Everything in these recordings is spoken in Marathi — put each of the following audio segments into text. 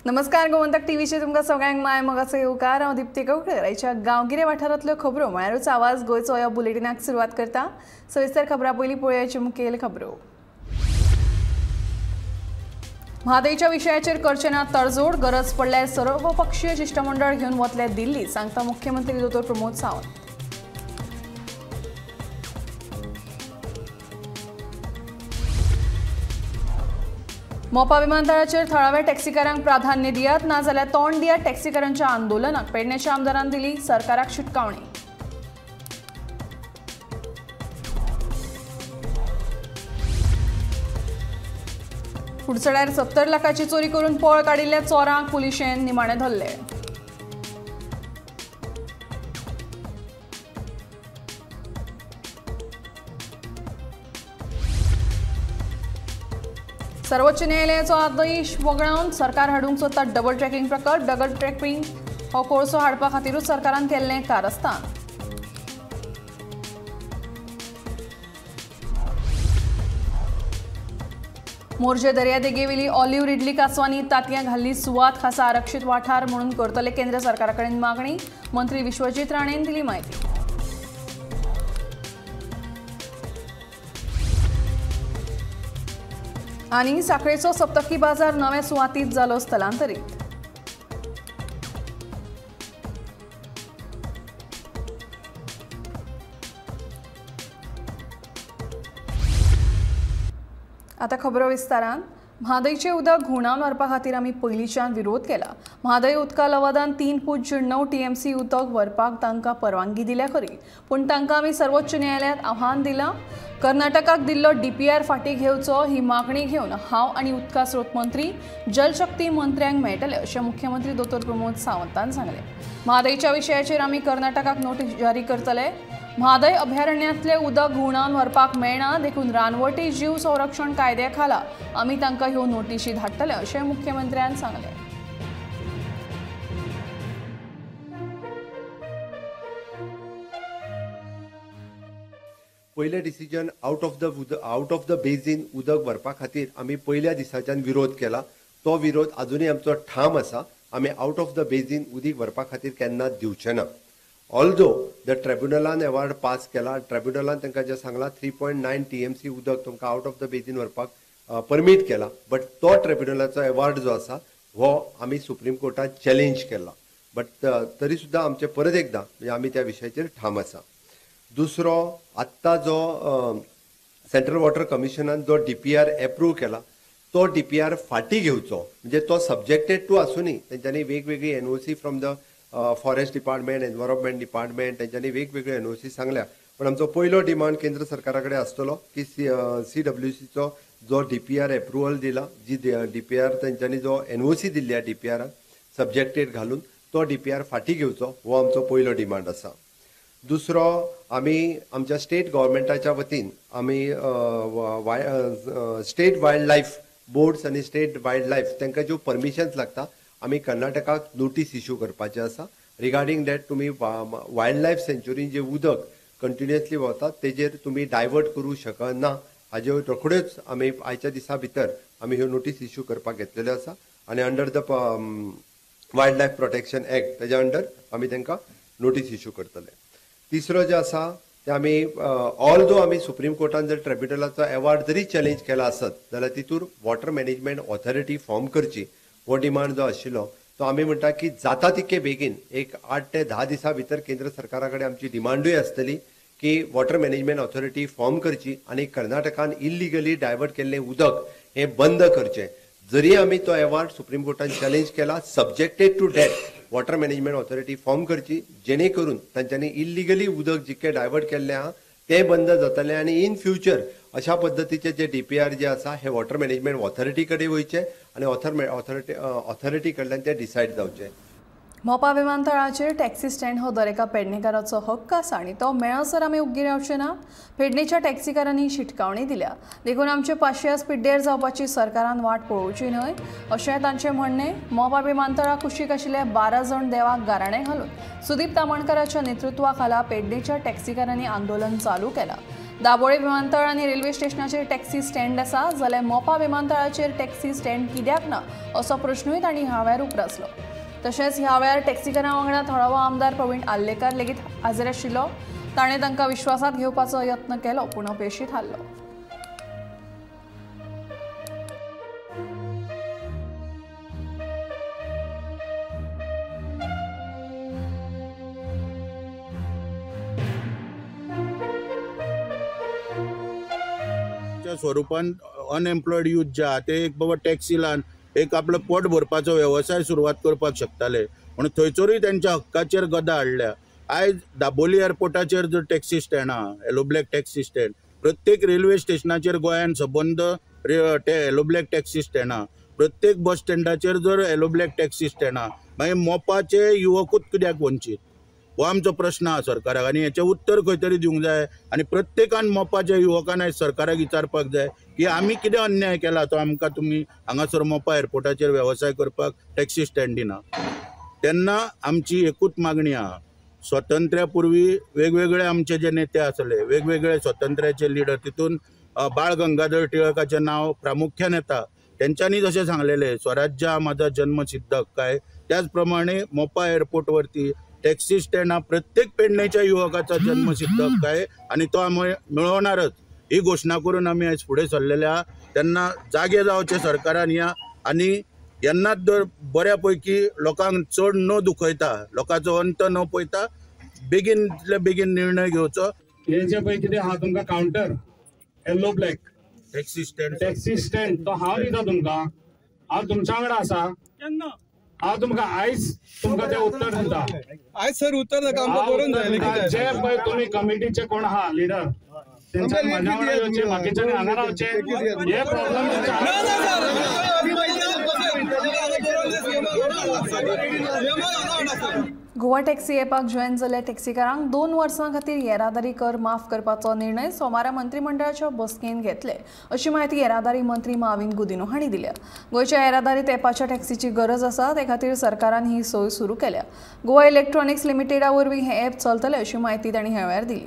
नमस्कार गोमंतक टीव्हीचे तुमका सगळ्यांक माय मगाचो येवकार हांव दिप्ती कवळकराच्या गांवगिरे वाठारांतल्यो खबरो म्हळ्यारूच आवाज गोंयचो ह्या बुलेटिनाक सुरवात करता। सविस्तर खबरां पयलीं पळोवया मुखेल खबरो। म्हादयच्या विशयाचेर करचे ना तडजोड, गरज पडल्यार सर्वपक्षीय शिष्टमंडळ घेवन वतले दिल्ली, सांगता मुख्यमंत्री दोतोर प्रमोद सावंत। मोपा विमानतळाचेर थळाव्या टॅक्सीकारांक प्राधान्य दियात, ना जाल्यार तोंड दियात टॅक्सीकारांच्या आंदोलनाक पेडणेच्या आमदारान दिली सरकाराक शिटकावणी। कुडचड्यार 70 लाखाची चोरी करून पळ काडिल्ल्या चोरांक पुलिशेन निमाणे धरले। सर्वोच्च न्यायालयाचो आदेश वगळावन सरकार हाडूंक सोदता डबल ट्रॅकिंग प्रकल्प। डबल ट्रॅकिंग हो कोळसो हाडपा खातीरूच सरकारान केल्लें कारस्थान। मोर्जे दर्यादेगेवेली ऑलिव्ह रिडली कासवांनी तांतयां घाल्ली सुवात, खासा आरक्षीत वाठार म्हणून करतले केंद्र सरकारा कडेन मागणी। मंत्री विश्वजीत राणेन दिली माहिती। आनी साखळेचो सप्तकी बाजार नव्या सुवातीत जालो स्थलांतरीत। आता खबरो विस्तारान। म्हादयचे उदक घुंवडावन व्हरपा खातीर आमी पयलींच्यान विरोध केला। म्हादय उदका लवादान 3.9 टीएमसी उदक व्हरपाक तांकां परवानगी दिल्या खरी, पूण तांकां आमी सर्वोच्च न्यायालयात आव्हान दिलां। कर्नाटकाक दिल्लो डीपीआर फाटीं घेवचो ही मागणी घेवन हांव आनी उदका स्रोत मंत्री, जलशक्ती मंत्र्यांक मेळटले अशें मुख्यमंत्री दोतोर प्रमोद सावंतान सांगलें। म्हादयच्या विशयाचेर आमी कर्नाटकाक नोटीस जारी करतले। म्हादय अभयारण्यांतले उदक घुंवडावन व्हरपाक मेळना, देखून रानवटी जीव संरक्षण कायद्या खाला आमी तांकां ह्यो नोटीशी धाडटले अशें मुख्यमंत्र्यान सांगलें। पहिले decision out of the basin उदक व्हरपा खातीर आमी पयल्या दिसाच्यान विरोध केला। तो विरोध अजूनही आमचो ठाम आसा। आमी आउट ऑफ द बेसिन उदीक व्हरपा खातीर केन्नाच दिवचे ना। ऑल्दो द ट्रिब्युनलान अवॉर्ड पास केला, ट्रिब्युनलान तांकां जे सांगला 3.9 टीएमसी उदक तुमकां आउट ऑफ द बेसिन व्हरपाक परमीट केला, बट तो ट्रिब्युनलाचो अवॉर्ड जो आसा हो आमी सुप्रीम कोर्टात चॅलेंज केला। बट तरी सुद्दां आमचे परत एकदा आमी त्या विशयाचेर ठाम आसा। दुसरो, आत्ता जो सेंट्रल वॉटर कमिशनान जो डीपीआर एप्रूव्ह केला, तो डीपीआर फाटी घेवचो, म्हणजे तो सब्जेक्टेड टू आसूनी तेंच्यांनी वेगवेगळी NOC from the forest department, environment department तेंच्यांनी वेगवेगळ्यो एनओसी सांगल्या, पण आमचो पयलो डिमांड केंद्र सरकारा कडेन आसतलो की CWCचो जो डीपीआर एप्रुवल दिला, जी डीपीआर तेंच्यांनी जो एनओसी दिल्ल्या डीपीआराक सब्जेक्टेड घालून, तो डीपीआर फाटी घेवचो हो आमचो पयलो डिमांड आसा। दुसरो, आमी आमच्या स्टेट गव्हर्मेंटाच्या वतीन आमी स्टेट वायल्ड लायफ बोर्ड्स आनी स्टेट वायल्ड लायफ तांकां ज्यो परमिशन्स लागता आमी कर्नाटकाक नोटीस इश्यू करपाचें आसा रिगार्डींग दॅट तुमी वायल्ड लायफ सेंच्युरीन जे उदक कंटिन्युअसली वता तेजेर तुमी डायवर्ट करूं शकना, हाजे रोखड्योच आमी आयच्या दिसा भितर आमी ह्यो नोटीस इश्यू करपाक घेतलेल्यो आसा। आनी under the wild life protection act तेज्या अंडर आमी तांकां नोटीस इश्यू करतले। तिसरो जे आसा ते आमी ऑल्दो आमी सुप्रीम कोर्टान जर ट्रिब्युनलाचो अवॉर्ड जरी चॅलेंज केला आसत जाल्यार तितूर वॉटर मॅनेजमेंट ऑथॉरिटी फॉर्म करची हो डिमांड जो आशिल्लो तो आमी म्हणटा की जाता तितके बेगीन एक 8 ते 10 दिसां भितर केंद्र सरकारा कडेन आमची डिमांडूय आसतली की वॉटर मॅनेजमेंट ऑथॉरिटी फॉर्म करची आनी कर्नाटकान इल्लिगली डायवर्ट केल्लें उदक हे बंद करचें। जरी आमी तो अवॉर्ड सुप्रीम कोर्टान चॅलेंज केला, subjected to that water management authority form करची, जेणे करून तांच्यांनी इल्लिगली उदक जितके डायवर्ट केल्लें आहा ते बंद जातले आनी इन फ्युचर अशा पद्दतीचे जे डीपीआर जे आसा हे वॉटर मॅनेजमेंट ऑथॉरिटी कडेन वयचे आनी ऑथॉरिटी कडल्यान ते डिसायड जावचे। मोपा विमानतळाचेर टॅक्सी स्टँड हो दरेका पेडणेकाराचो हक्क आसा आनी तो मेळसर आमी उग्गी रावचे ना। पेडणेच्या टॅक्सीकारांनी शिटकावणी दिल्या, देखून आमचे पाशयेस पिड्डेर जावपाची सरकारान वाट पळोवची न्हय अशें तांचें म्हणणें। मोपा विमानतळा कुशीक आशिल्ले 12 जण देवाक गाराणें घालून सुदीप तामणकाराच्या नेतृत्वा खाला पेडणेच्या टॅक्सीकारांनी आंदोलन चालू केलां। दाबोळे विमानतळ आणि रेल्वे स्टेशनाचेर टॅक्सी स्टँड आसा जाल्यार मोपा विमानतळाचेर टॅक्सी स्टँड कित्याक ना असो प्रश्नूय तांणी ह्या वेळार उपरासलो. तशेंच ह्या वेळार टॅक्सीकारां वांगडा थळावो आमदार प्रवीण आल्लेकर लेगीत हाजीर आशिल्लो. ताणें तांकां विश्वासात घेवपाचो यत्न केलो पूण अपेशीत हारलो. स्वरूपान अनएम्प्लॉयड युथ जे आहा ते एक बाबा टॅक्सी लावन एक आपलो पोट भरपाचो व्यवसाय सुरवात करपाक शकताले म्हणून थंयसरूय त्यांच्या हक्काचेर गदा हाडल्या. आयज दाबोली एअरपोर्टाचेर जो टॅक्सी स्टँड आहा येलो ब्लॅक टॅक्सी स्टँड प्रत्येक रेल्वे स्टेशनाचेर गोंयान सबंद येलो ब्लॅक टॅक्सी स्टँड आहा. प्रत्येक बस स्टँडाचेर जर येलो ब्लॅक टॅक्सी स्टँड आहा मागीर मोपाचे युवकूच कित्याक वंचीत हो आमचो प्रश्न आहा सरकाराक आनी हेचें उत्तर खंय तरी दिवंक जाय. आनी प्रत्येकान मोपाच्या युवकान आयज सरकाराक विचारपाक जाय की आमी कितें अन्याय केला तो आमकां तुमी हांगासर मोपा एअरपोर्टाचेर वेवसाय करपाक टॅक्सी स्टँड दिना. तेन्ना आमची एकूच मागणी आहा स्वातंत्र्या पूर्वी वेगवेगळे आमचे जे नेते आसले वेगवेगळे स्वातंत्र्याचे लिडर तितून बाळ गंगाधर टिळकाचें नांव प्रामुख्यान येता. तेंच्यांनी जशें सांगलेलें स्वराज्य हा माझा जन्मसिद्ध हक्क आहे त्याच प्रमाणे मोपा एअरपोर्ट वरती टॅक्सी स्टँड हा प्रत्येक पेडणेच्या युवकाचा जन्मसिद्ध हक्क आहे आणि तो आम्ही मिळवणारच ही घोषणा करून आम्ही आज पुढे सरलेले आहा. त्यांना जागे जावचे सरकारान या आणि यांनाच जर बऱ्यापैकी लोकांक चढ न दुखयता लोकांचो अंत न पळयता बेगीनतल्या बेगीन निर्णय घेवचो. हेजे पळय कितें आहा तुमकां counter yellow black taxi stand तो हांव दिता तुमकां. हांव तुमच्या वांगडा आसा केन्ना हांव तुमकां आयज तुमकां तें उत्तर दिता. आयज सर उत्तर नाका आमकां बरोवन जाय. जे पळय तुमी कमिटीचे कोण आहा लिडर तेंच्यानी म्हाज्या वांगडा येवचे बाकीच्यांनी हांगा रावचे हे प्रॉब्लेम गोवा टॅक्सी एपाक जॉईन जाल्ल्या टॅक्सीकारांक 2 वर्सां खातीर येरादारी कर माफ करपाचो निर्णय सोमारा मंत्रिमंडळाच्या बसकेन घेतले अशी माहिती येरादारी मंत्री माविन गुदिनो हांणी दिल्या. गोंयच्या येरादारीत एपाच्या टॅक्सीची गरज आसा ते खातीर सरकारान ही सोय सुरू केल्या. गोवा इलेक्ट्रॉनिक्स लिमिटेडा वरवीं हे एप चलतले अशी माहिती तांणी ह्या वेळार दिली.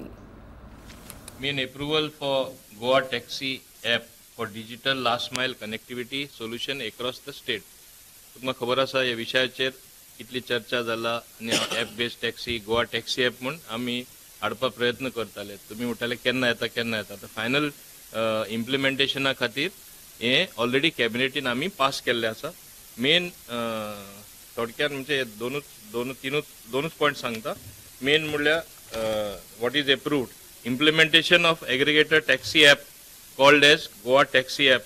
Main approval for Goa Taxi app for digital last mile connectivity solution across the state. तुमकां खबर आसा ह्या विशयाचेर कितली चर्चा जाला आनी app based taxi Goa taxi app म्हूण आमी हाडपा प्रयत्न करताले. तुमी म्हणटाले केन्ना येता तर फायनल इम्प्लिमेंटेशना खातीर हे ऑलरेडी कॅबिनेटीन आमी पास केल्ले आसा. मेन थोडक्यात म्हणजे दोनूच पॉयंट सांगता. मेन म्हणल्यार what is approved implementation of aggregator taxi app called as Goa Taxi App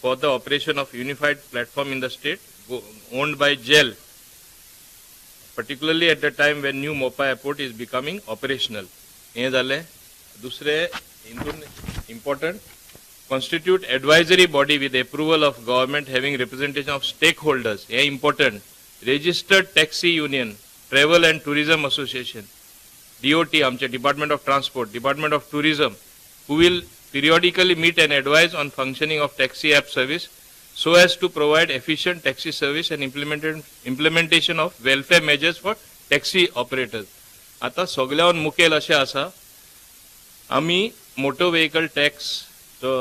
for the operation of unified platform in the state owned by GEL, particularly at the time when new Mopa airport is becoming operational. हे झाले. दुसरे important constitute advisory body with approval of government having representation of stakeholders. हे important. Registered taxi union, travel and tourism association, DOT, आमचे Department of Transport, Department of Tourism, who will periodically meet and advise on functioning of taxi app service so as to provide efficient taxi service and implementation of welfare measures for taxi operators. आता सगळ्यान मुखेल अशें आसा आमी मोटर व्हेकल टॅक्स जो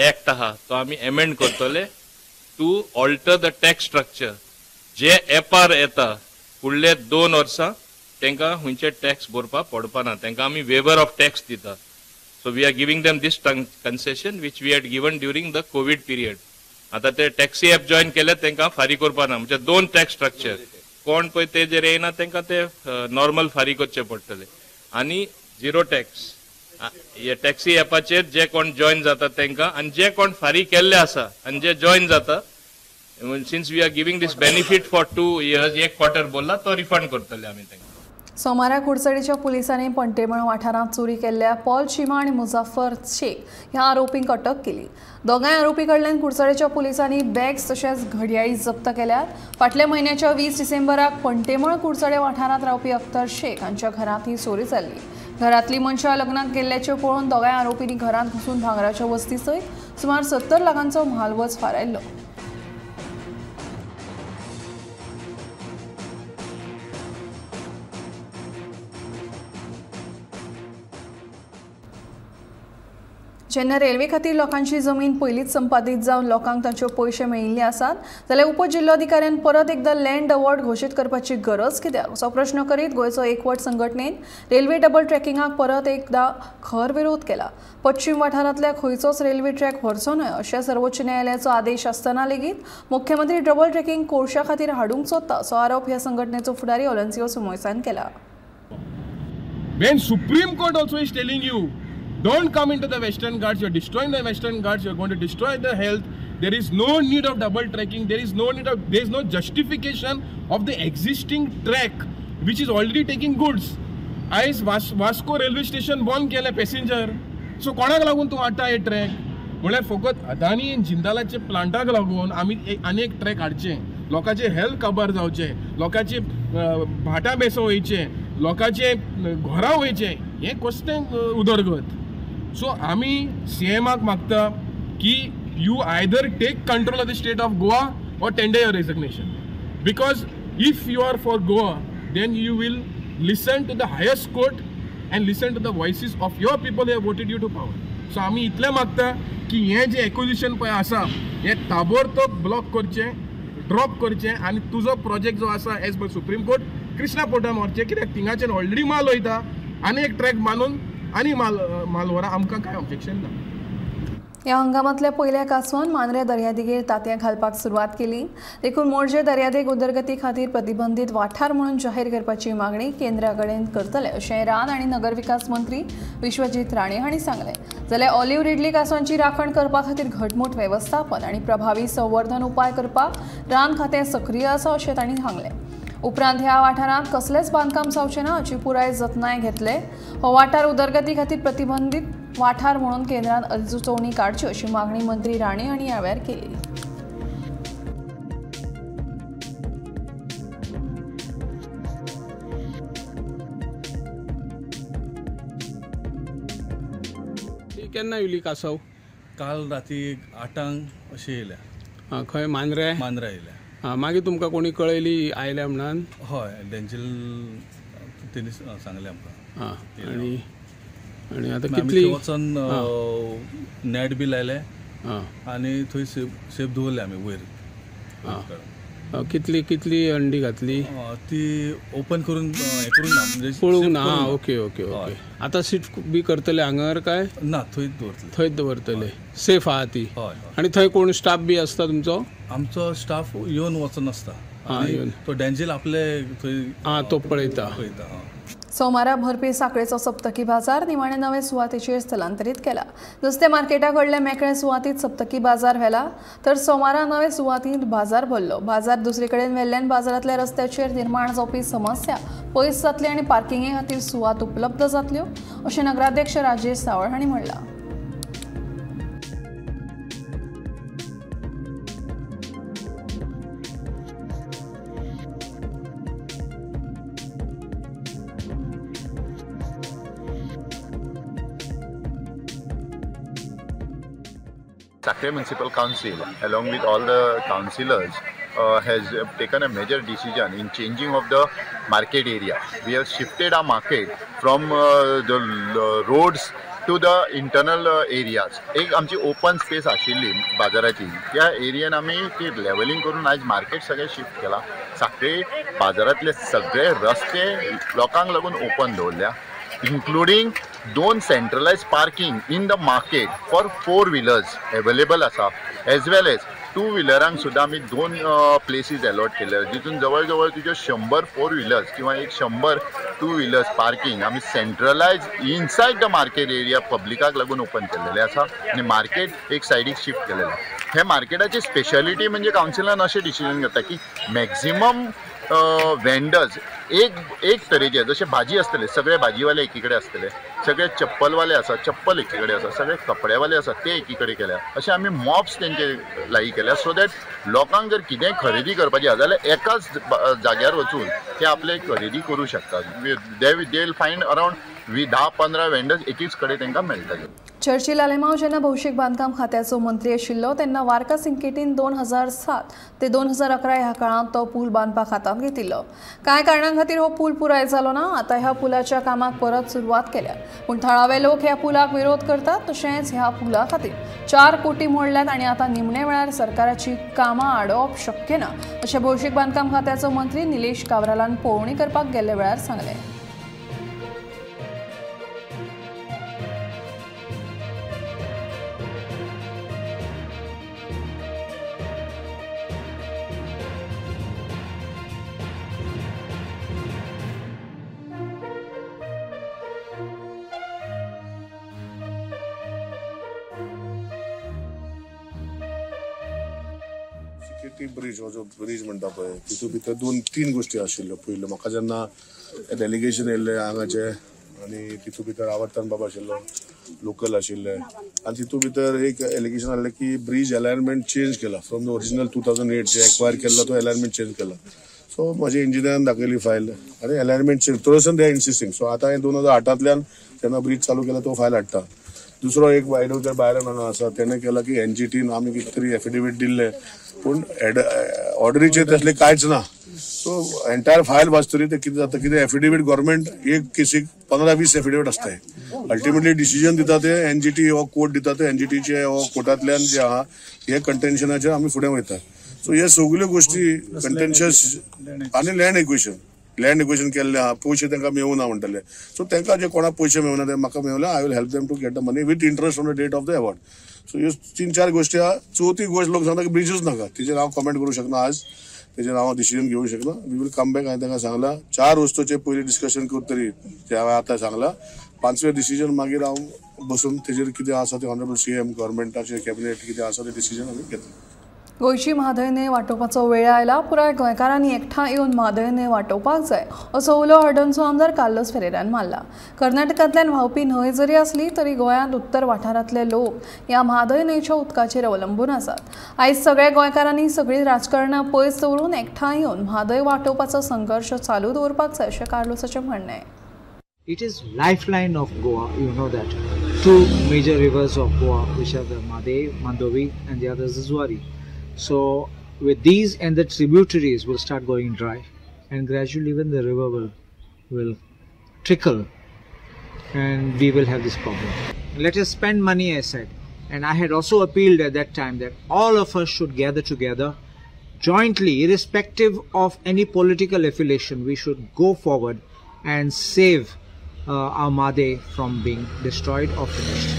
एक्ट आहा तो आमी एमेंड करतले to alter the tax structure. जे एपार येता फुडले 2 वर्सां तेंका हुंचे टॅक्स भरपा पडपा ना तेंका आमी वेवर ऑफ टॅक्स दिता. So we are giving them this concession which we had given during the Covid period. आता ते टॅक्सी ॲप जॉईन केले तेंका फारी करपा ना म्हणजे 2 टॅक्स स्ट्रक्चर कोण पळय ते जे येना तेंका ते नॉर्मल फारी करचे पडटले आनी 0 टॅक्स हे टॅक्सी ॲपाचेर जे कोण जॉईन जाता तेंका आनी जे कोण फारी केल्ले आसा आनी जे जॉईन जाता since we are giving this benefit for 2 years 1 quarter बोलला तो रिफंड करतले आमी तेंका. सोमारा कुडचडेच्या पुलिसांनी पंटेमळ वाठारांत चोरी केल्ल्या पॉल चिमा आणि मुझफ्फर शेख ह्या आरोपींक अटक केली. दोगांय आरोपी कडल्यान कुडचडेच्या पुलिसांनी बॅग्स तशेंच घडयाळी जप्त केल्यात. फाटल्या म्हयन्याच्या 20 डिसेंबराक पंटेमळ कुडचडे वाठारांत रावपी अख्तर शेख हांच्या घरांत ही चोरी जाल्ली. घरांतली मनशां लग्नाक गेल्ल्याचे पळोवन दोगांय आरोपींनी घरांत घुसून भांगराच्या वस्ती सयत सुमार 70 लाखांचो म्हालवज फारायल्लो. जेन्ना रेल्वे खातीर लोकांची जमीन पयलींच संपादीत जावन लोकांक तांचे पयशे मेळिल्ले आसात जाल्यार उपजिल्लोधिकाऱ्यान परत एकदा लँड अवॉर्ड घोशीत करपाची गरज कित्याक असो प्रश्न करीत गोंयचो एकवट संघटनेन रेल्वे डबल ट्रॅकिंगाक परत एकदा खर विरोध केला. पश्चिम वाठारांतल्या खंयचोच रेल्वे ट्रॅक व्हरचो न्हय अशें सर्वोच्च न्यायालयाचो आदेश आसतना लेगीत मुख्यमंत्री डबल ट्रॅकिंग कोळशा खातीर हाडूंक सोदता असो आरोप ह्या संघटनेचो फुडारी ऑलन्सियो सुमोयसान केला. When Supreme Court also is telling you, don't come into the Western Ghats, you're destroying the Western Ghats, you're going to destroy the health, there is no need of double trekking, there is no justification of the existing track which is already taking goods. As Vasco railway station बंद केले passenger, so कोणाक लागून तू हाडटा हे ट्रॅक? म्हळ्यार फकत अदानी आनी जिंदालाचे प्लांटाक लागून आमी अनेक ट्रॅक हाडचे, लोकांचे हेल्थ कबर जावचे, लोकांचे भाटा बेसो वयचे, लोकांचे घरां वयचे, हे कसलें उदरगत? सो आमी सीएमाक मागता की you either take control of the state of Goa or tender your resignation, because if you are for Goa then you will listen to the highest court and listen to the voices of your people who voted you to power. So आमी इतलें मागता की हे जे एक्विजिशन पळय आसा हे ताबडतोब ब्लॉक करचें, ड्रॉप करचें आनी तुजो प्रोजेक्ट जो आसा as per supreme court Krishna पोर्टान व्हरचें, कित्याक थिंगाच्यान ऑलरेडी माल वयता आनी एक ट्रॅक बांदून आनी माल व्हरा, आमकां कांय ऑब्जेक्शन ना. ह्या हंगामातल्या पयल्या कांसवान मांद्रे दर्यादेगेर तांतयां घालपाक सुरवात केली. देखून मोरजे दर्यादेग उदरगती खातीर प्रतिबंधीत वाठार म्हणून जाहीर करपाची मागणी केंद्रा कडेन करतले अशें रान आनी नगर विकास मंत्री विश्वजीत राणे हांणी सांगलें. जाल्यार ऑलिव्ह रिडली कांसवांची राखण करपा खातीर घटमूट वेवस्थापन आनी प्रभावी संवर्धन उपाय करपाक रान खातें सक्रीय आसा अशें तांणी सांगलें. उपरांत ह्या वाठारांत कसलेंच बांदकाम जावचें ना हाची पुराय जतनाय घेतले. हो वाठार उदरगती खातीर प्रतिबंधीत वाठार म्हणून केंद्रान अंजुचोवणी काडची अशी मागणी मंत्री राणे हांणी ह्या वेळार केली. केन्ना येयली कासव? काल राती 8 अशी येयल्या. खंय? मांद्रे येयल्या. मागीर तुमकां कोणी कळयली आयल्या म्हणून? हय, डेंजल तेणी सांगलें आमकां. आनी आतां कितली वचून नेट बी लायले आनी थंय सेफ दवरले आमी वयर. कितली अंडी घातली? ती ओपन करून हें करून ना, म्हणजे पळोवंक ना. Okay okay okay. आतां सीट बी करतले हांगर काय ना? थंयच दवरतले. थंयच दवरतले. सेफ आहा ती? हय. आनी थंय कोण स्टाफ बी आसता तुमचो? आमचो स्टाफ येवन वचून आसता. तो डेंजल आपले थंय तो पळयता. सोमारा भरपी साखळेचो सप्तकी बाजार निमाणे नवे सुवातेचेर स्थलांतरीत केला. नुस्तें मार्केटा कडले मेकळे सुवातीत सप्तकी बाजार व्हेला तर सोमारा नवे सुवातीत बाजार भरलो. बाजार दुसरे कडेन वेल्ल्यान बाजारांतल्या रस्त्याचेर निर्माण जावपी समस्या पयस जातली आनी पार्किंगे खातीर सुवात उपलब्ध जातल्यो अशें नगराध्यक्ष राजेश सावळ हांणी म्हणलां. Sakre Municipal Council, along with all the councillors, has taken a major decision in changing of the market area. We have shifted our market from the roads to the internal areas. एक आमची ओपन स्पेस आशिल्ली बाजाराची, त्या एरियान आमी ती लेवलिंग करून आज मार्केट सगळें शिफ्ट केला. साखळे बाजारातले सगळे रस्ते लोकांक लागून ओपन दवरल्या, including 2 centralized parking in the market for 4 wheelers available asa, as well as 2 wheelerंक सुद्धा आमी 2 प्लेसीस अलॉट केले, जितून जवळ जवळ तुज्यो 100 4 व्हीलर्स किंवा 100 2 व्हीलर्स पार्किंग आमी centralise inside the market area पब्लिकाक लागून ओपन केलेले आसा आनी मार्केट एक सायडीक शिफ्ट केलेले. हे मार्केटाची स्पेशालिटी म्हणजे कावन्सिलान अशें डिसिजन घेता की मॅक्झिमम वेंडर्स एक तरेचे, जसे भाजी असतले सगळे भाजीवाले एकीकडे असतले, सगळे चप्पलवाले आसा चप्पल एकीकडे आसा, सगळे कपड्यावाले आसा ते एकीकडे केल्या. अशें आमी मॉब्स तेंचे लाई केल्या सो दॅट लोकांक जर कितेंय खरेदी करपाची आसा जाल्यार एकाच जाग्यार वचून ते आपले खरेदी करू शकतात. They will find around 10-15 vendors एकीच कडेन तांकां मेळटले. चर्चिल आलेमांव जेन्ना भौशीक बांदकाम खात्याचो मंत्री आशिल्लो तेन्ना वार्का सिंकेटीन 2007 ते 2011 ह्या काळात तो पूल बांदपाक हातांत घेतिल्लो. कांय कारणां खातीर हो पूल पुराय जालो ना. आतां ह्या पुलाच्या कामाक परत सुरवात केल्या. पूण थळावे लोक ह्या पुलाक विरोध करतात. तशेंच ह्या पुला खातीर 4 कोटी मोडल्यात आनी आतां निमणे वेळार सरकाराची कामां आडोवप शक्य ना अशें भौशीक बांदकाम खात्याचो मंत्री निलेश काब्रालान पळोवणी करपाक गेल्ले वेळार सांगलें. ब्रिज हो जो ब्रिज म्हणटा पळय तितून भितर 2-3 गोष्टी आशिल्ल्यो. पयलो म्हाका जेन्ना डेलिगेशन येयल्लें हांगाचें आनी तितून भितर आवर्तन बाबा आशिल्लो लोकल आशिल्ले आनी तितून भितर एक एलिगेशन आसलें की ब्रिज अलायनमेंट चेंज केला फ्रॉम द ओरिजिनल 2008 जे एक्वायर केल्लो तो अलायनमेंट चेंज केला. सो म्हाज्या इंजिनियरान दाखयली फायल आनी अलायनमेंट चेंज तोरसून दे इन्सिस्टिंग. सो आतां हांवें 2008 जेन्ना ब्रिज चालू केला तो फायल हाडटा. दुसरो एक वायडोकर भायर म्हणून आसा तेणे केला की एनजीटीन आमी कितें तरी एफिडेवीट दिल्ले पूण ऑर्डरीचेर तसले कांयच ना. सो एंटायर फायल वाचतरी ते कितें जाता कितें एफिडेवीट गव्हर्मेंट एक केसीक 15-20 एफिडेवीट आसताय. अल्टिमेटली डिसिजन दिता ते एनजीटी हो कोर्ट दिता ते एनजीटीचे हो कोर्टांतल्यान जे आहा हे कंटेन्शनाचेर आमी फुडें वयता. सो हे सगल्यो गोष्टी कंटेन्शियस आनी लँड एक्विशन केल्ले आहा. पयशे तांकां मेळूना म्हणटले. सो तांकां जे कोणाक पयशे मेळूना ते म्हाका मेळले. I will help them to get the money with interest on the date of the award. So ह्यो 3-4 गोष्टी आहा. चवथी गोष्ट लोक सांगता की ब्रिजूच नाका. तेजेर हांव कमेंट करूं शकना आज. तेजेर हांव डिसिजन घेवंक शकना. We will come back. हांवें तांकां सांगलां 4 वस्तूचे पयलीं डिस्कशन करतरी ते हांवें आतां सांगलां. 5वें डिसिजन मागीर हांव बसून तेजेर कितें आसा ते ऑनरेबल सीएम गव्हर्मेंटाचे कॅबिनेट कितें आसा ते डिसिजन आमी घेतले. गोंयची म्हादय न्हंय वाटोवपाचो वेळ आयला. पुराय गोंयकारांनी एकठांय येवन म्हादय न्हंय वाटोवपाक जाय असो उलो हडर्नचो आमदार कार्लोस फेरेरान मारला. कर्नाटकांतल्यान व्हांवपी न्हंय जरी आसली तरी गोंयांत उत्तर वाठारांतले लोक ह्या म्हादय न्हंयच्या उदकाचेर अवलंबून आसात. आयज सगळ्या गोंयकारांनी सगळीं राजकारणां पयस दवरून एकठांय येवन म्हादय वाटोवपाचो संघर्श चालू दवरपाक जाय अशें कार्लोसाचें म्हणणें. It is lifeline of Goa, you know that. 2 major rivers of Goa, which are the Madey, Mandovi and the other is the Zuari. So with these and the tributaries will start going dry and gradually even the river will trickle and we will have this problem. Let us spend money, I said, and I had also appealed at that time that all of us should gather together jointly, irrespective of any political affiliation. We should go forward and save our Madey from being destroyed or finished.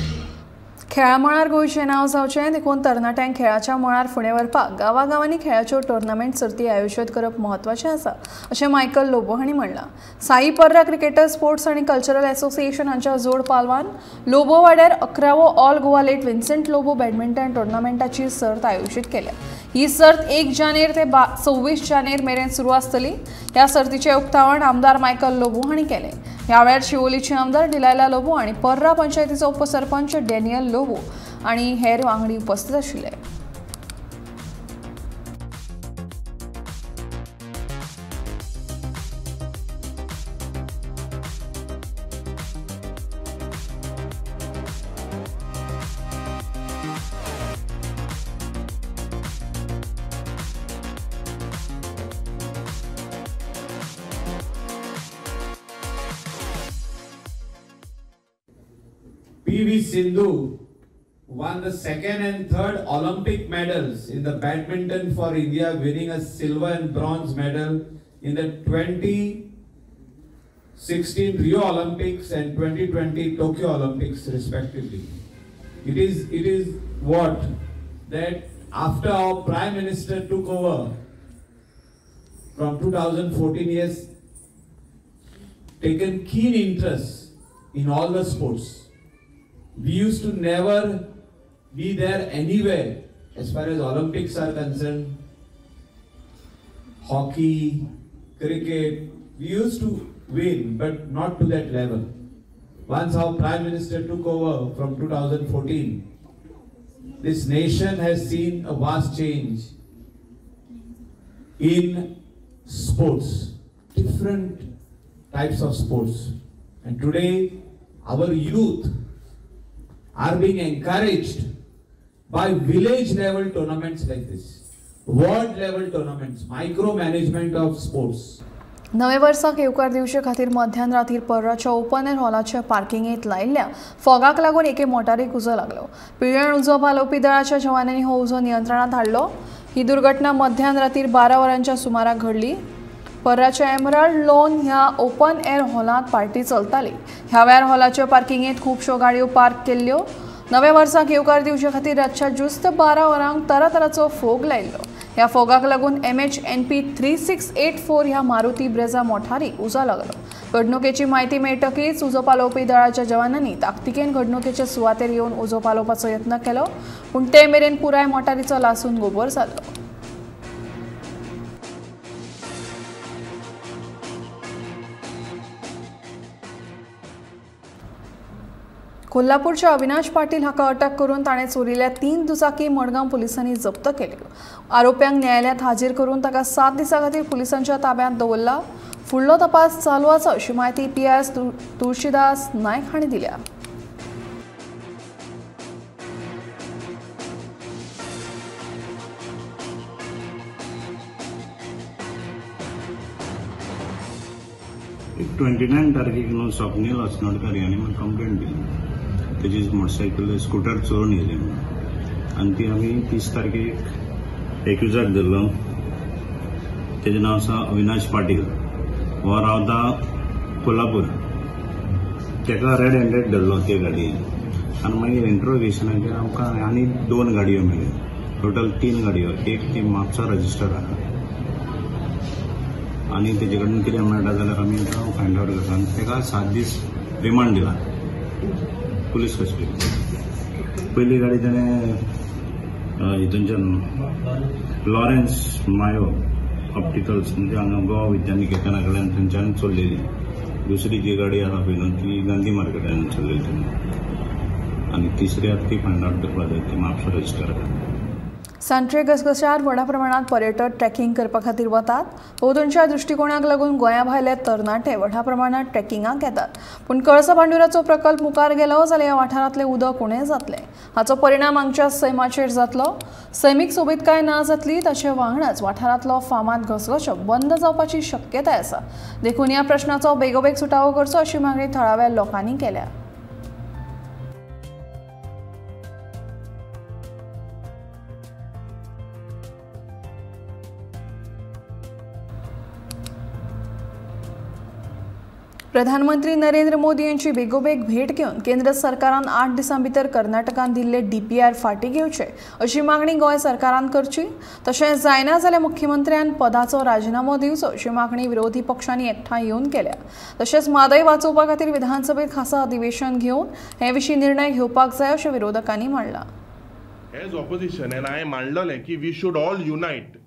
खेळा मळार गोंयचें नांव जावचें देखून तरणाट्यांक खेळाच्या मळार फुडें व्हरपाक गांवागांवांनी खेळाच्यो टुर्नामेंट सर्ती आयोजीत करप म्हत्वाचें आसा अशें मायकल लोबो हांणी म्हणलां. साई पर्रा क्रिकेटर स्पोर्ट्स आनी कल्चरल असोसिएशन हांच्या जोड पालवान लोबो वाड्यार 11वो all Goa late Vincent Lobo badminton टुर्नामेंटाची सर्त आयोजीत केल्या. ही सर्त 1 जानेर ते 26 जानेर मेरेन सुरू आसतली. ह्या सर्तीचें उक्तावण आमदार मायकल लोबो हांणी केलें. ह्या वेळार शिवोलीचे आमदार डिलायला लोबो आनी पर्रा पंचायतीचो उपसरपंच डॅनियल लोबो आनी हेर वांगडी उपस्थित आशिल्ले. PV Sindhu won the 2nd and 3rd Olympic medals in the badminton for India, winning a silver and bronze medal in the 2016 Rio Olympics and 2020 Tokyo Olympics respectively. It is what that after our Prime Minister took over from 2014, he has taken keen interest in all the sports. We used to never be there anywhere as far as Olympics are concerned. Hockey, cricket, we used to win, but not to that level. Once our Prime Minister took over from 2014, this nation has seen a vast change in sports, different types of sports. And today, our youth are being encouraged by village level tournaments like this, ward level tournaments, micromanagement of sports. नवे वर्साक येवकार दिवचे खातीर मध्यान रातीर पर्राच्या ओपन एअर हॉलाच्या पार्किंगेत लायिल्ल्या फोगाक लागून एके मोटारीक उजो लागलो. पिळण उजो पालोवपी दळाच्या जवानांनी हो उजो नियंत्रणात हाडलो. ही दुर्घटना मध्यान रातीर 12 वरांच्या सुमाराक घडली. पर्राच्या एमराल्ड लॉन ह्या ओपन एअर हॉलांत पार्टी चलताली. ह्या वेळार हॉलाच्या पार्किंगेत खूबश्यो गाडयो पार्क केल्ल्यो. नव्या वर्साक येवकार दिवचे खातीर रातच्या जुस्त 12 वरांक तरातराचो फोग लायिल्लो. ह्या फोगाक लागून MHNP 3684 ह्या मारुती ब्रेझा मोटारीक उजो लागलो. घडणुकेची म्हायती मेळटकीच उजो पालोवपी दळाच्या जवानांनी ताकतिकेन घडणुकेचे सुवातेर येवन उजो पालोवपाचो यत्न केलो, पूण ते मेरेन पुराय मोटारीचो लासून गोबोर जाल्लो. कोल्हापूरच्या अविनाश पाटील हाका अटक करून ताणे चोरिल्ल्या 3 दुचाकी मडगांव पोलिसांनी जप्त केल्यो. आरोप्यांक न्यायालयात हाजीर करून ताका 7 दिसां खातीर पुलिसांच्या ताब्यांत दवरला. फुडलो तपास चालू आसा अशी माहिती PS तुळशीदास नायक हांणी दिल्या. एक 29 तारखेक न्हू स्वप्नील असनोडकर यांनी म्हाका कंप्लेंट दिली. तेजी मोटरसायकल स्कूटर चोरून येयले आनी ती आमी 30 तारखेक एक्युजाक धरलो. तेजें नांव आसा अविनाश पाटील. हो रावता कोल्हापूर. तेका रेड हँडेड धरलो ते गाडयेन आनी मागीर इंट्रोगेशनाचेर आमकां आनी 2 गाडयो मेळ्ळ्यो. टोटल 3 गाडयो. एक ती म्हापसा रजिस्टर आहा आनी तेजे कडेन कितें मेळटा जाल्यार आमी फायंड आवट करता. आनी तेका 7 दीस रिमांड दिला पुलीस कस्टडीत. पयली गाडी ताणें हितूनच्यान लॉरेन्स मायो ऑप्टिकल्स म्हणजे हांगा गोवा विद्यानिकेतना कडल्यान थंयच्यान चल्लेली. दुसरी जी गाडी आसा पळय न्हू ती गांधी मार्केटान चल्लेली तेन्ना. आनी तिसरी आसा ती फायंड आवट करपा जाय ती म्हापसा रजिस्टर आसा. सांत्रे गसगशार व्हडा प्रमाणात पर्यटक ट्रेकिंग करपा खातीर वतात. भोंवतणच्या दृश्टिकोनाक लागून गोंया भायले तरणाटे व्हडा प्रमाणात ट्रेकिंगाक येतात. पूण कळसा भांडुराचो प्रकल्प मुखार गेलो जाल्यार ह्या वाठारांतले उदक उणें जातलें. हाचो परिणाम हांगच्या सैमाचेर जातलो. सैमीक सोबीतकाय ना जातली ताचे वांगडाच वाठारांतलो फामाद घसघसो बंद जावपाची शक्यताय आसा. देखून ह्या प्रश्नाचो बेगोबेग सुटावो करचो अशी मागणी थळाव्या लोकांनी केल्या. प्रधानमंत्री नरेंद्र मोदी यांची बेगोबेग भेट घेवन केंद्र सरकारान 8 दिसां भितर कर्नाटकान दिल्ले DPR फाटीं घेवचे अशी मागणी गोंय सरकारान करची. तशेंच जायना जाल्यार मुख्यमंत्र्यान पदाचो राजिनामो दिवचो अशी मागणी विरोधी पक्षांनी एकठांय येवन केल्या. तशेंच म्हादय वाचोवपा खातीर विधानसभेत खासा अधिवेशन घेवन हे विशीं निर्णय घेवपाक जाय अशें विरोधकांनी मांडलां. As opposition, and I मांडलें की we should all unite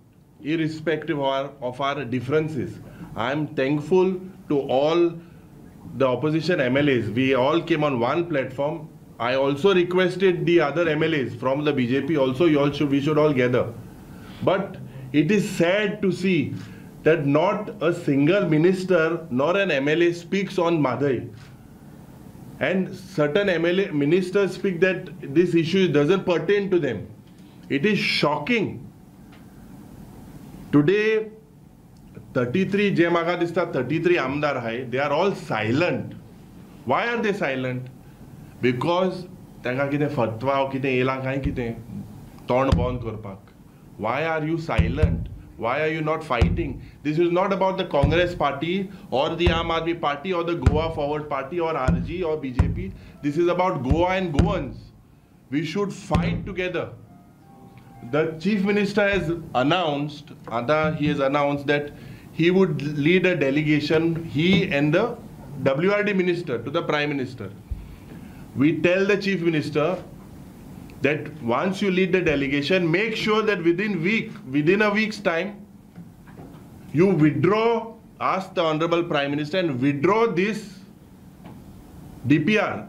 irrespective of our differences. I am thankful to all the opposition MLAs. We all came on one platform. I also requested the other MLAs from the BJP also we should all gather. But it is sad to see that not a single minister nor an MLA speaks on Madhai. And certain ministers speak that this issue doesn't pertain to them. It is shocking. Today 33 जे म्हाका दिसता 33 आमदार आहाय, they are all silent. Why are they silent? Because तांकां कितें फतवा कितें येयलां काय कितें तोंड बंद करपाक. Why are you silent? Why are you not fighting? This is not about the Congress party or the Aam Aadmi party or the Goa Forward party or RG or BJP. This is about Goa and Goans. We should fight together. The Chief Minister has announced, that he would lead a delegation, he and the WRD Minister, to the Prime Minister. We tell the Chief Minister that once you lead the delegation, make sure that within a week's time, you withdraw, ask the Honorable Prime Minister and withdraw this DPR,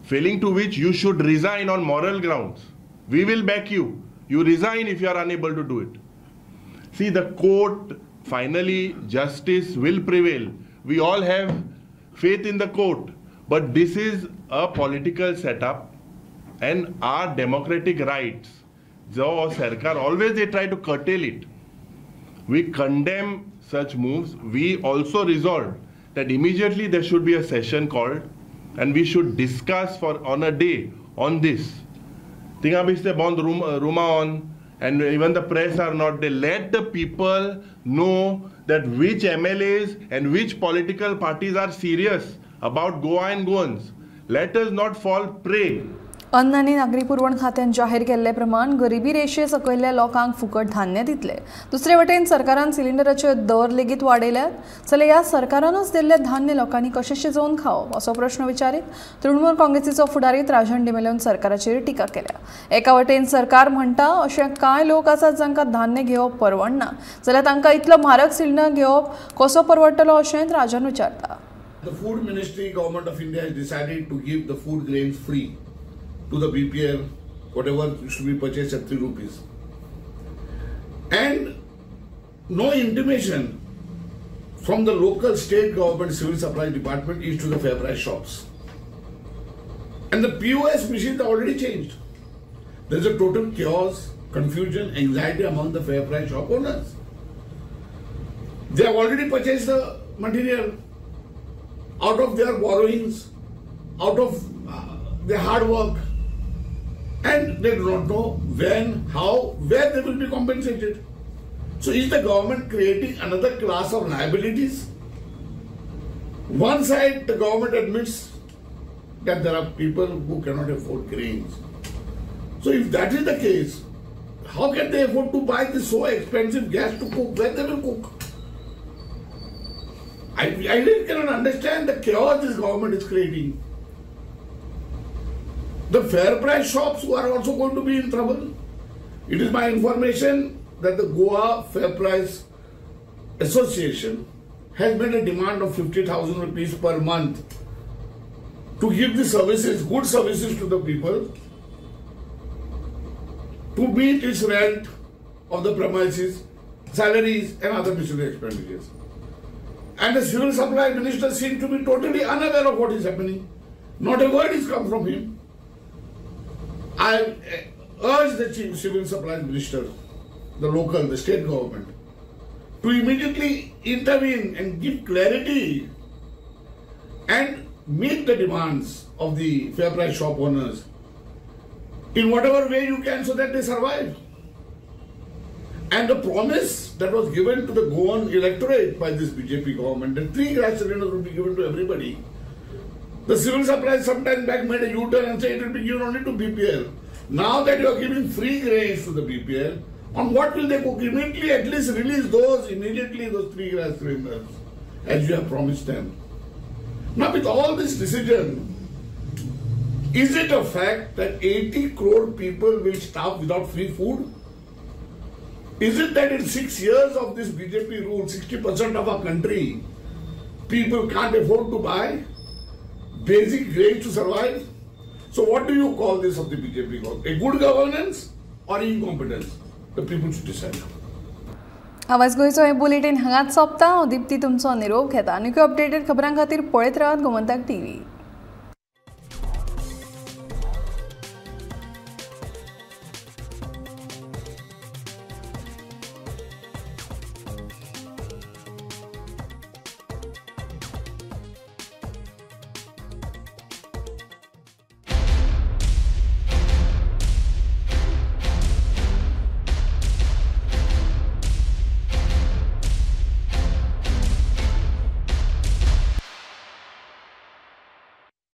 failing to which you should resign on moral grounds. We will back you. You resign if you are unable to do it. See, the court, finally, justice will prevail. We all have faith in the court. But this is a political setup. and our democratic rights, jo sarkar always they try to curtail it. We condemn such moves. We also resolved that immediately there should be a session called and we should discuss on a day on this. Tinga biste bond room on, and even the press are not. They let the people know that which MLAs and which political parties are serious about Goa and Goans. Let us not fall prey. अन्न आनी नागरी पुरवण खात्यान जाहीर केल्ले प्रमाण गरिबी रेशे सकयल्ल्या लोकांक फुकट धान्य दितले. दुसरे वटेन सरकारान सिलिंडराचे दर लेगीत वाडयल्यात. जाल्यार ह्या सरकारानच दिल्ले धान्य लोकांनी कशें शिजोवन खावप असो प्रश्न विचारीत तृणमूल काँग्रेसीचो फुडारी राजन डिमेलोन सरकाराचेर टिका केल्या. एका वटेन सरकार म्हणटा अशे कांय लोक आसात जांकां धान्य घेवप परवडना, जाल्यार तांकां इतलो म्हारग सिलिंडर घेवप कसो परवडटलो अशें राजन विचारता. The Food Ministry, Government of India has decided to give the food grains free to the BPL, whatever should be purchased at 3 rupees. And no intimation from the local state government civil supply department is to the fair price shops. And the POS machines are already changed. There is a total chaos, confusion, anxiety among the fair price shop owners. They have already purchased the material out of their borrowings, out of their hard work, and they do not know when, how, where they will be compensated. So is the government creating another class of liabilities? One side, the government admits that there are people who cannot afford grains. So if that is the case, how can they afford to buy this so expensive gas to cook? Where they will cook? I really cannot understand the chaos this government is creating. The fair price shops are also going to be in trouble. It is my information that the Goa Fair Price Association has made a demand of 50,000 rupees per month to give the services, good services to the people, to meet its rent of the premises, salaries and other miscellaneous expenditures. And the civil supply minister seems to be totally unaware of what is happening. Not a word has come from him. I urge the chief civil supply minister, the local, the state government, to immediately intervene and give clarity and meet the demands of the fair price shop owners in whatever way you can so that they survive. And the promise that was given to the Goan electorate by this BJP government, that 3 gas cylinders will be given to everybody. The civil supply sometime back made a U-turn and said it will be given only to BPL. Now that you are giving free grains to the BPL, on what will they cook? Immediately, at least release those 3 gas cylinders, as you have promised them. Now with all this decision, is it a fact that 80 crore people will starve without free food? Is it that in 6 years of this BJP rule, 60% of our country, people can't afford to buy basic grains to survive? So what do you call this of the BJP government? A good governance or incompetence? The people should decide. आवाज गोंयचो हे बुलेटिन हांगाच सोंपता. हांव दिप्ती तुमचो निरोप घेता. आनीक अपडेटेड खबरां खातीर पळयत रावात गोमंतक टीव्ही.